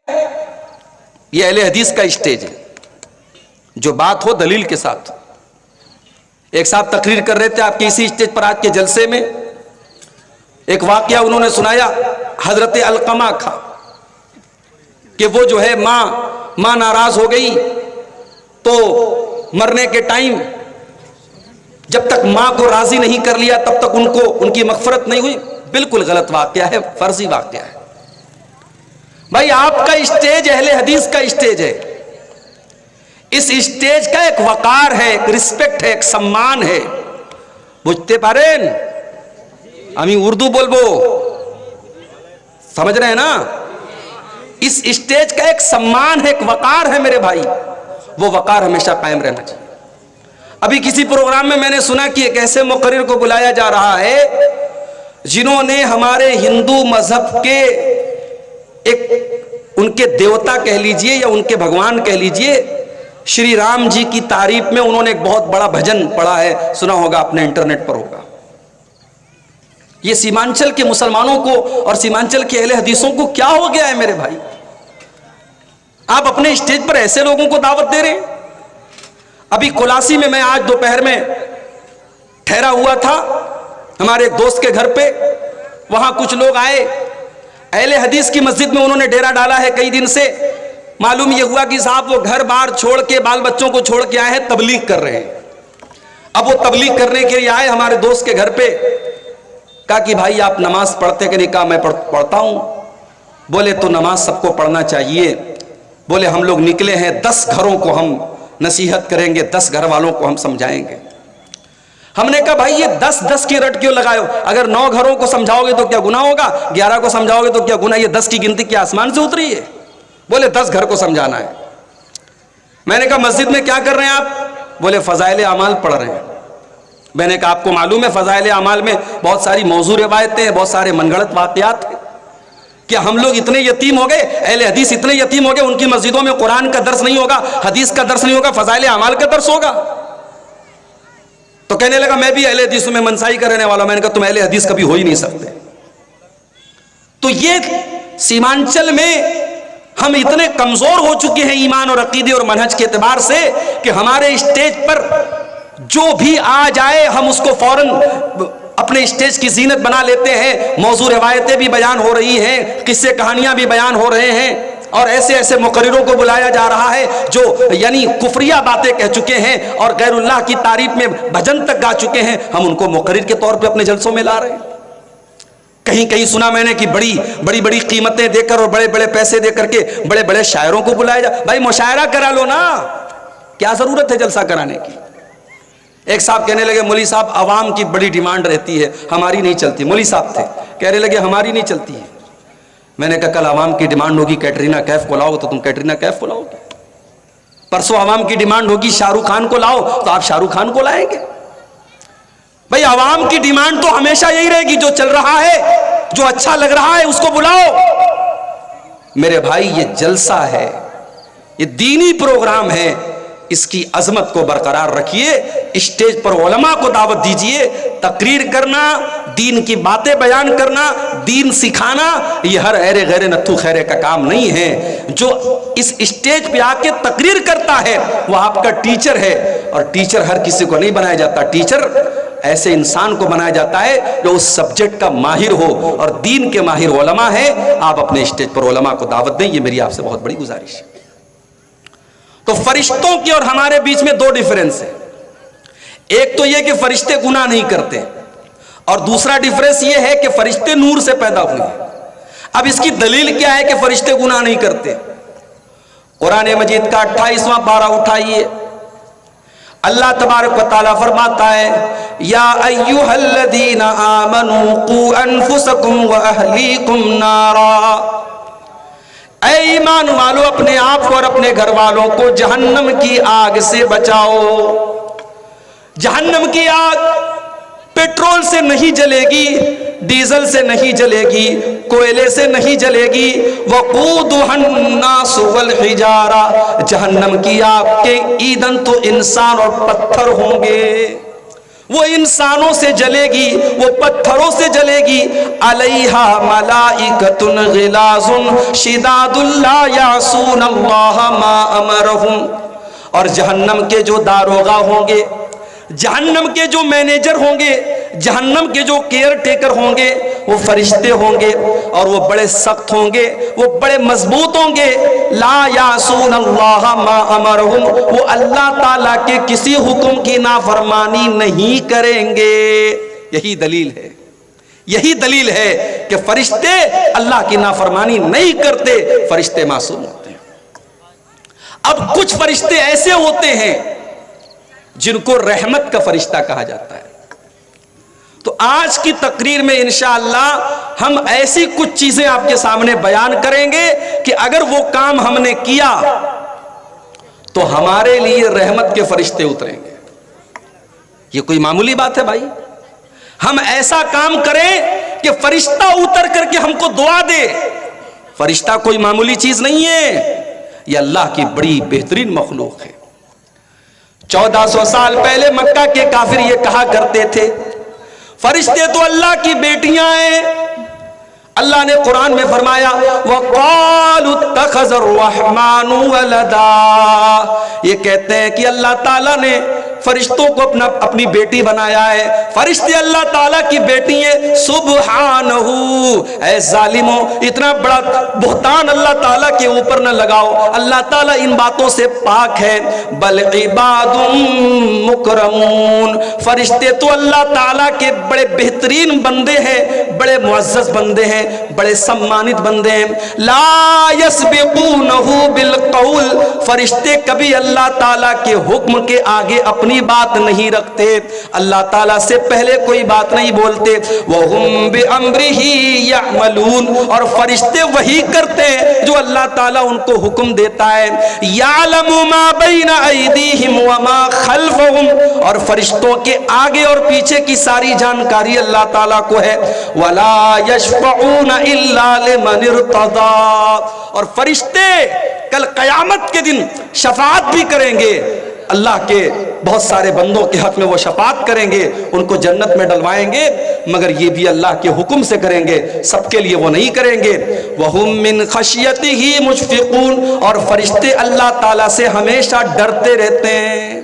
یہ اہل حدیث کا اسٹیج ہے، جو بات ہو دلیل کے ساتھ۔ ایک صاحب تقریر کر رہے تھے آپ کے اسی اسٹیج پر آج کے جلسے میں، ایک واقعہ انہوں نے سنایا حضرت علقمہ کا، کہ وہ جو ہے ماں ناراض ہو گئی تو مرنے کے ٹائم جب تک ماں کو راضی نہیں کر لیا تب تک ان کی مغفرت نہیں ہوئی۔ بالکل غلط واقعہ ہے، فرضی واقعہ ہے۔ بھائی آپ کا اسٹیج اہل حدیث کا اسٹیج ہے، اس اسٹیج کا ایک وقار ہے، ایک رسپیکٹ ہے، ایک سمان ہے، بجھتے پارین امی اردو بولبو، سمجھ رہے ہیں نا؟ اس اسٹیج کا ایک سمان ہے، ایک وقار ہے میرے بھائی، وہ وقار ہمیشہ قائم رہنا چاہیے۔ ابھی کسی پروگرام میں نے سنا کہ ایک ایسے مقرر کو بلایا جا رہا ہے جنہوں نے ہمارے ہندو مذہب کے ان کے دیوتا کہہ لیجئے یا ان کے بھگوان کہہ لیجئے شری رام جی کی تعریف میں انہوں نے ایک بہت بڑا بھجن پڑھا ہے، سنا ہوگا آپ نے، انٹرنیٹ پر ہوگا۔ یہ سیمانچل کے مسلمانوں کو اور سیمانچل کے اہل حدیثوں کو کیا ہو گیا ہے میرے بھائی؟ آپ اپنے اسٹیج پر ایسے لوگوں کو دعوت دے رہے ہیں۔ ابھی کولاسی میں آج دوپہر میں ٹھہرا ہوا تھا ہمارے ایک دوست کے گھر پہ، وہاں کچھ لوگ آئے، اہل حدیث کی مسجد میں انہوں نے ڈیرا ڈالا ہے کئی دن سے۔ معلوم یہ ہوا کہ صاحب وہ گھر بار چھوڑ کے بال بچوں کو چھوڑ کے آئے ہیں، تبلیغ کر رہے ہیں۔ اب وہ تبلیغ کرنے کے لیے آئے ہمارے دوست کے گھر پہ، کہا کہ بھائی آپ نماز پڑھتے کہ نہیں؟ کہا میں پڑھتا ہوں۔ بولے تو نماز سب کو پڑھنا چاہیے۔ بولے ہم لوگ نکلے ہیں 10 گھروں کو ہم نصیحت کریں گے، 10 گھر والوں کو ہم سمجھائیں گے۔ ہم نے کہا بھائی یہ 10 کی رٹ کیوں لگائے ہو؟ اگر 9 گھروں کو سمجھاؤ گے تو کیا گناہ ہوگا؟ 11 کو سمجھاؤ گے تو کیا گناہ؟ یہ 10 کی گنتی کیا آسمان سے اتری ہے؟ بولے 10 گھر کو سمجھانا ہے۔ میں نے کہا مسجد میں کیا کر رہے ہیں آپ؟ بولے فضائل اعمال پڑھ رہے ہیں۔ میں نے کہا آپ کو معلوم ہے فضائل اعمال میں بہت ساری موضوع روایتیں ہیں، بہت سارے من گھڑت واقعات ہیں۔ کیا ہم لوگ اتنے یتیم ہو گئے، اہل حدیث اتنے یتیم ہو گئے ان کی مسجدوں میں قرآن کا درس نہیں ہوگا، حدیث کا درس نہیں ہوگا، فضائل اعمال کا درس ہوگا؟ تو کہنے لگا میں بھی اہل حدیث میں منسائی کا رہنے والا ہوں۔ میں نے کہا تم اہل حدیث کبھی ہو ہی نہیں سکتے۔ تو یہ سیمانچل میں ہم اتنے کمزور ہو چکے ہیں ایمان اور عقیدے اور منہج کے اعتبار سے کہ ہمارے اسٹیج پر جو بھی آ جائے ہم اس کو فوراً اپنے اسٹیج کی زینت بنا لیتے ہیں۔ موضوع روایتیں بھی بیان ہو رہی ہیں، قصے کہانیاں بھی بیان ہو رہے ہیں، اور ایسے ایسے مقرروں کو بلایا جا رہا ہے جو یعنی کفریہ باتیں کہہ چکے ہیں اور غیر اللہ کی تعریف میں بھجن تک گا چکے ہیں، ہم ان کو مقرر کے طور پہ اپنے جلسوں میں لا رہے ہیں۔ کہیں کہیں سنا میں نے کہ بڑی قیمتیں دے کر اور بڑے بڑے پیسے دے کر کے بڑے بڑے شاعروں کو بلایا جا۔ بھائی مشاعرہ کرا لو نا، کیا ضرورت ہے جلسہ کرانے کی؟ ایک صاحب کہنے لگے مولوی صاحب عوام کی بڑی ڈیمانڈ رہتی ہے، ہماری نہیں چلتی۔ مولوی صاحب تھے، کہنے لگے ہماری نہیں چلتی ہے۔ میں نے کہا کل عوام کی ڈیمانڈ ہوگی کیٹرینہ کیف کو لاؤ تو تم کیٹرینہ کیف کو لاؤ گے، پرسوں عوام کی ڈیمانڈ ہوگی شاہ رخ خان کو لاؤ تو آپ شاہ رخ خان کو لائیں گے۔ بھائی عوام کی ڈیمانڈ تو ہمیشہ یہی رہے گی، جو چل رہا ہے، جو اچھا لگ رہا ہے اس کو بلاؤ۔ میرے بھائی یہ جلسہ ہے، یہ دینی پروگرام ہے، اس کی عظمت کو برقرار رکھیے۔ اسٹیج پر علماء کو دعوت دیجئے، تقریر کرنا، دین کی باتیں بیان کرنا، دین سکھانا، یہ ہر ایرے غیر نتھو خیرے کا کام نہیں ہے۔ جو اس اسٹیج پہ آ کے تقریر کرتا ہے وہ آپ کا ٹیچر ہے، اور ٹیچر ہر کسی کو نہیں بنایا جاتا۔ ٹیچر ایسے انسان کو بنایا جاتا ہے جو اس سبجیکٹ کا ماہر ہو، اور دین کے ماہر علماء ہیں۔ آپ اپنے اسٹیج پر علماء کو دعوت دیں، یہ میری آپ سے بہت بڑی گزارش ہے۔ تو فرشتوں کی اور ہمارے بیچ میں 2 ڈیفرنس ہیں۔ ایک تو یہ کہ فرشتے گناہ نہیں کرتے، اور دوسرا ڈیفرنس یہ ہے کہ فرشتے نور سے پیدا ہوئے ہیں۔ اب اس کی دلیل کیا ہے کہ فرشتے گناہ نہیں کرتے؟ قرآن مجید کا 28واں پارہ اٹھائیے، اللہ تبارک و تعالیٰ فرماتا ہے یا ایھا الذین آمنوا قوا انفسکم واہلیکم نارا، اے ایمان والو اپنے آپ کو اور اپنے گھر والوں کو جہنم کی آگ سے بچاؤ۔ جہنم کی آگ پیٹرول سے نہیں جلے گی، ڈیزل سے نہیں جلے گی، کوئلے سے نہیں جلے گی۔ وقودھا الناس والحجارہ، جہنم کی آگ کے ایندھن تو انسان اور پتھر ہوں گے۔ وہ انسانوں سے جلے گی، وہ پتھروں سے جلے گی. علیہا ملائکۃ غلاظ شداد لا یعصون اللہ ما امرہم. اور جہنم کے جو داروغہ ہوں گے، جہنم کے جو مینیجر ہوں گے، جہنم کے جو کیئر ٹیکر ہوں گے، وہ فرشتے ہوں گے اور وہ بڑے سخت ہوں گے، وہ بڑے مضبوط ہوں گے. لا یعصون اللہ ما امرہم، وہ اللہ تعالیٰ کے کسی حکم کی نافرمانی نہیں کریں گے. یہی دلیل ہے، یہی دلیل ہے کہ فرشتے اللہ کی نافرمانی نہیں کرتے، فرشتے معصوم ہوتے ہیں. اب کچھ فرشتے ایسے ہوتے ہیں جن کو رحمت کا فرشتہ کہا جاتا ہے. تو آج کی تقریر میں انشاءاللہ ہم ایسی کچھ چیزیں آپ کے سامنے بیان کریں گے کہ اگر وہ کام ہم نے کیا تو ہمارے لیے رحمت کے فرشتے اتریں گے. یہ کوئی معمولی بات ہے بھائی؟ ہم ایسا کام کریں کہ فرشتہ اتر کر کے ہم کو دعا دے. فرشتہ کوئی معمولی چیز نہیں ہے، یہ اللہ کی بڑی بہترین مخلوق ہے. 1400 سال پہلے مکہ کے کافر یہ کہا کرتے تھے فرشتے تو اللہ کی بیٹیاں ہیں. اللہ نے قرآن میں فرمایا وَقَالُوا اتَّخَذَ الرَّحْمَنُ وَلَدًا، یہ کہتے ہیں کہ اللہ تعالیٰ نے فرشتوں کو اپنی بیٹی بنایا ہے. فرشتے اللہ تعالیٰ کی بیٹی ہیں. سبحانہ، اے ظالموں، اتنا بڑا بہتان اللہ تعالیٰ کے اوپر نہ لگاؤ. اللہ تعالیٰ ان باتوں سے پاک ہے. بل عباد مکرمون، فرشتے تو اللہ تعالیٰ کے بڑے بہترین بندے ہیں، بڑے معزز بندے ہیں، بڑے سمانت بندے ہیں. لا یسبقونہ بالقول، فرشتے کبھی اللہ تعالیٰ کے حکم کے آگے اپنی بات نہیں رکھتے، اللہ تعالیٰ سے پہلے کوئی بات نہیں بولتے. وَهُمْ بِأَمْرِهِ يَعْمَلُونَ، اور فرشتے وہی کرتے ہیں جو اللہ تعالیٰ ان کو حکم دیتا ہے. يَعْلَمُ مَا بَيْنَ أَيْدِيهِمْ وَمَا خَلْفَهُمْ، اور فرشتوں کے آگے اور پیچھے کی ساری جانکاری اللہ تعالیٰ کو ہے. وَلَا يَشْفَعُونَ إِلَّا لِمَنِ ارْتَضَىٰ، اور فرشتے کل قیامت کے دن شفاعت بھی کریں گے. اللہ کے بہت سارے بندوں کے حق میں وہ شفاعت کریں گے، ان کو جنت میں ڈلوائیں گے، مگر یہ بھی اللہ کے حکم سے کریں گے، سب کے لیے وہ نہیں کریں گے. وَهُم مِّن خَشْيَتِهِ مُشْفِقُونَ، اور فرشتے اللہ تعالیٰ سے ہمیشہ ڈرتے رہتے ہیں.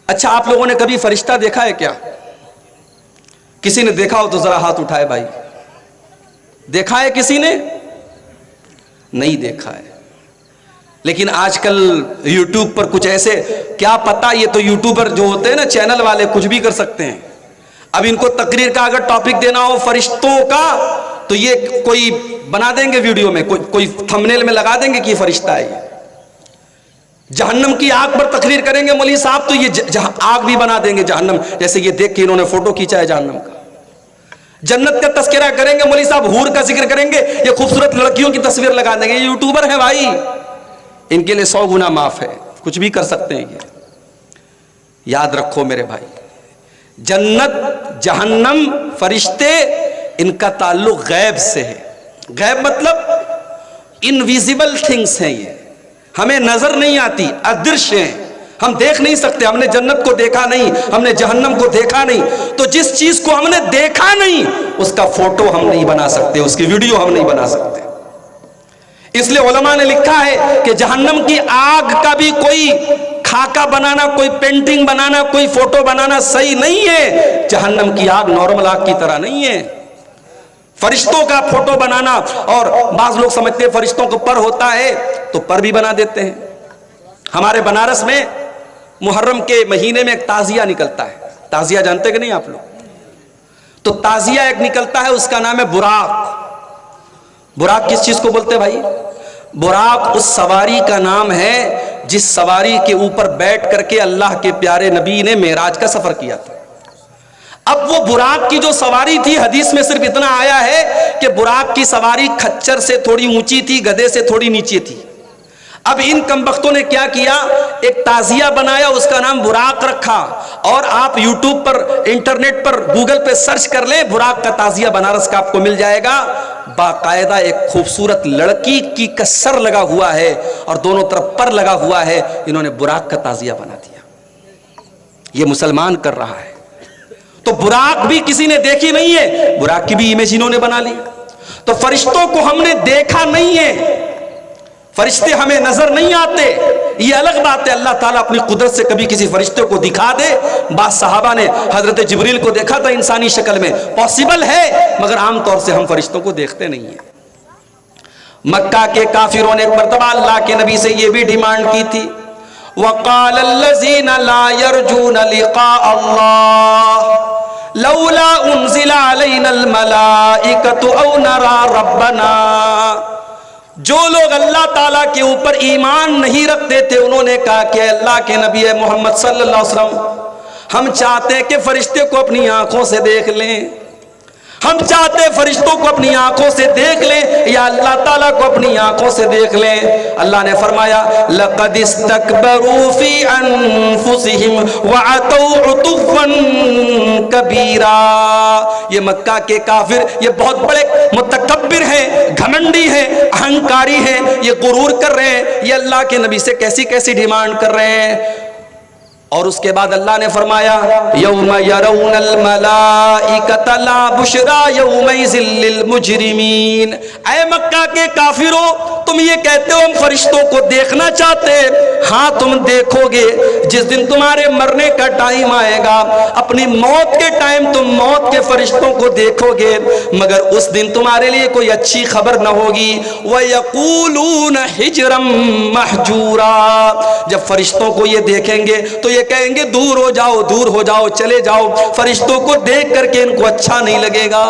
اچھا، آپ لوگوں نے کبھی فرشتہ دیکھا ہے کیا؟ کسی نے دیکھا ہو تو ذرا ہاتھ اٹھائے بھائی. دیکھا ہے کسی نے؟ نہیں دیکھا ہے. لیکن آج کل یوٹیوب پر کچھ ایسے، کیا پتا، یہ تو یوٹیوبر جو ہوتے ہیں نا، چینل والے، کچھ بھی کر سکتے ہیں. اب ان کو تقریر کا اگر ٹاپک دینا ہو فرشتوں کا تو یہ کوئی بنا دیں گے ویڈیو میں، کوئی تھمبنیل میں لگا دیں گے کہ یہ فرشتہ ہے. یہ جہنم کی آگ پر تقریر کریں گے مولوی صاحب تو یہ آگ بھی بنا دیں گے جہنم، جیسے یہ دیکھ کے انہوں نے فوٹو کھینچا ہے جہنم کا. جنت کا تذکرہ کریں گے مولوی صاحب، حور کا ذکر کریں گے، یہ خوبصورت لڑکیوں کی تصویر لگا دیں گے. یہ یوٹیوبر ہیں بھائی، ان کے لیے 100 گنا معاف ہے، کچھ بھی کر سکتے ہیں. یہ یاد رکھو میرے بھائی، جنت، جہنم، فرشتے، ان کا تعلق غیب سے ہے. غیب مطلب انویزیبل تھنگس ہیں، یہ ہمیں نظر نہیں آتی، ادرش ہیں، ہم دیکھ نہیں سکتے. ہم نے جنت کو دیکھا نہیں، ہم نے جہنم کو دیکھا نہیں، تو جس چیز کو ہم نے دیکھا نہیں اس کا فوٹو ہم نہیں بنا سکتے، اس کی ویڈیو ہم نہیں بنا سکتے. اس لیے علماء نے لکھا ہے کہ جہنم کی آگ کا بھی کوئی خاکہ بنانا، کوئی پینٹنگ بنانا، کوئی فوٹو بنانا صحیح نہیں ہے. جہنم کی آگ نارمل آگ کی طرح نہیں ہے. فرشتوں کا فوٹو بنانا، اور بعض لوگ سمجھتے ہیں فرشتوں کو پر ہوتا ہے تو پر بھی بنا دیتے ہیں. ہمارے بنارس میں محرم کے مہینے میں ایک تعزیہ نکلتا ہے. تعزیہ جانتے کہ نہیں آپ لوگ؟ تو تعزیہ ایک نکلتا ہے، اس کا نام ہے براق. براق کس چیز کو بولتے بھائی؟ براق اس سواری کا نام ہے جس سواری کے اوپر بیٹھ کر کے اللہ کے پیارے نبی نے معراج کا سفر کیا تھا. اب وہ براق کی جو سواری تھی، حدیث میں صرف اتنا آیا ہے کہ براق کی سواری کھچر سے تھوڑی اونچی تھی، گدھے سے تھوڑی نیچے تھی. اب ان کمبختوں نے کیا کیا، ایک تعزیہ بنایا، اس کا نام براق رکھا. اور آپ یوٹیوب پر، انٹرنیٹ پر، گوگل پہ سرچ کر لیں، براق کا تعزیہ بنارس کا آپ کو مل جائے گا. باقاعدہ ایک خوبصورت لڑکی کی کا سر لگا ہوا ہے اور دونوں طرف پر لگا ہوا ہے. انہوں نے براق کا تعزیہ بنا دیا. یہ مسلمان کر رہا ہے. تو براق بھی کسی نے دیکھی نہیں ہے, براق کی بھی امیج انہوں نے بنا لی. تو فرشتوں کو ہم نے دیکھا نہیں ہے, فرشتے ہمیں نظر نہیں آتے, یہ الگ بات ہے. اللہ تعالیٰ اپنی قدرت سے کبھی کسی فرشتے کو دکھا دے. بعض صحابہ نے حضرت جبریل کو دیکھا تھا انسانی شکل میں, پاسبل ہے, مگر عام طور سے ہم فرشتوں کو دیکھتے نہیں ہیں. مکہ کے کافروں نے ایک مرتبہ اللہ کے نبی سے یہ بھی ڈیمانڈ کی تھی, وَقَالَ الَّذِينَ لَا يَرْجُونَ لِقَاءَ اللَّهِ لَوْلَا أُنزِلَ عَلَيْنَا الْمَلَائِكَةُ أَوْ نَرَى رَبَّنَا. جو لوگ اللہ تعالیٰ کے اوپر ایمان نہیں رکھتے تھے, انہوں نے کہا کہ اللہ کے نبی محمد صلی اللہ علیہ وسلم, ہم چاہتے ہیں کہ فرشتے کو اپنی آنکھوں سے دیکھ لیں, ہم چاہتے فرشتوں کو اپنی آنکھوں سے دیکھ لیں, یا اللہ تعالیٰ کو اپنی آنکھوں سے دیکھ لیں. اللہ نے فرمایا لَقَدِ اسْتَكْبَرُوا فِي أَنفُسِهِمْ وَعَتَوْا عُتُوًّا كَبِيرًا. یہ مکہ کے کافر یہ بہت بڑے متکبر ہیں, گھمنڈی ہیں, اہنکاری ہیں, یہ غرور کر رہے ہیں, یہ اللہ کے نبی سے کیسی کیسی ڈیمانڈ کر رہے ہیں. اور اس کے بعد اللہ نے فرمایا یوم یرون الملائکۃ لا بشری یومئذ للمجرمین. اے مکہ کے کافروں, تم یہ کہتے ہو ہم فرشتوں کو دیکھنا چاہتے, ہاں تم دیکھو گے جس دن تمہارے مرنے کا ٹائم آئے گا, اپنی موت کے ٹائم تم موت کے فرشتوں کو دیکھو گے, مگر اس دن تمہارے لیے کوئی اچھی خبر نہ ہوگی. وَيَقُولُونَ حِجْرًا مَحْجُورًا. جب فرشتوں کو یہ دیکھیں گے تو یہ کہیں گے دور ہو جاؤ, دور ہو جاؤ, چلے جاؤ. فرشتوں کو دیکھ کر کے ان کو اچھا نہیں لگے گا.